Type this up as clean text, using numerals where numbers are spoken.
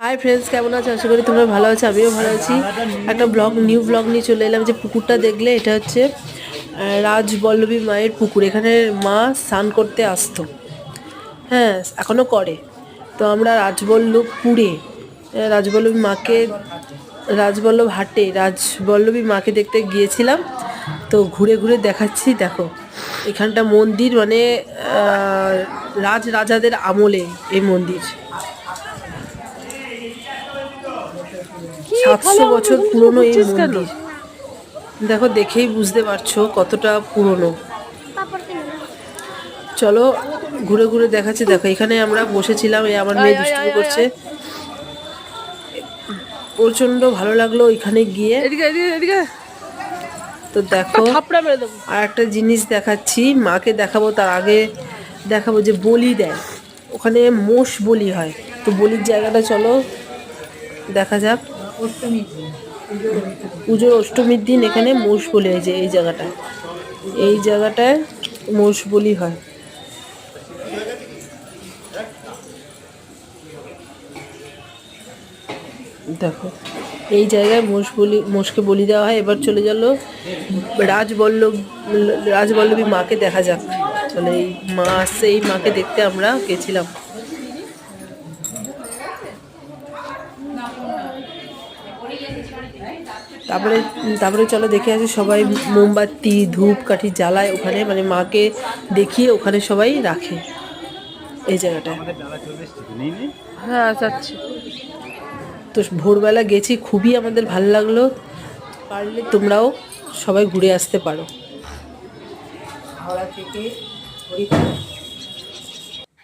Hi friends, কেমন আছো? আশা করি তোমরা ভালো আছো, আমিও ভালো আছি। একটা নিউ ব্লগ নিয়ে চলে এলাম। যে পুকুরটা দেখলে, এটা হচ্ছে রাজবল্লভী মায়ের পুকুর। এখানে মা স্নান করতে আসতো, হ্যাঁ এখনও করে। তো আমরা রাজবল্লভী মাকে দেখতে গিয়েছিলাম। তো ঘুরে ঘুরে দেখাচ্ছি, দেখো এখানটা মন্দির, মানে রাজাদের আমলে এই মন্দির। 700 বছর পুরনো এই মন্দির। দেখো, দেখেই বুঝতে পারছো কতটা পুরনো। চলো ঘুরে ঘুরে দেখাচ্ছি। দেখো এখানে আমরা বসেছিলাম, আমার মেয়ে দুষ্টুমি করছে, প্রচন্ড ভালো লাগলো এখানে গিয়ে। তো দেখো আর একটা জিনিস দেখাচ্ছি, মাকে দেখাবো, তার আগে দেখাবো যে বলি দেয় ওখানে, মোষ বলি হয়। তো বলির জায়গাটা চলো দেখা যাক। পুজোর অষ্টমীর দিন এখানে মোষ বলি হয়, যে এই জায়গাটায় মোষ বলি হয়। দেখো এই জায়গায় মোষকে বলি দেওয়া হয়। এবার চলে গেল রাজবল্লভী মাকে দেখা যাক। চলে, এই মা আসছে, এই মাকে দেখতে আমরা গেছিলাম। তারপরে তারপরে চলো দেখে আসি। সবাই মোমবাতি ধূপকাঠি জ্বালায় ওখানে, মানে মাকে দেখিয়ে ওখানে সবাই রাখে এই জায়গাটায়। হ্যাঁ যাচ্ছি। তো ভোরবেলা গেছি, খুবই আমাদের ভালো লাগলো। পারলে তোমরাও সবাই ঘুরে আসতে পারো। হাওড়া থেকে হরিদ্বার।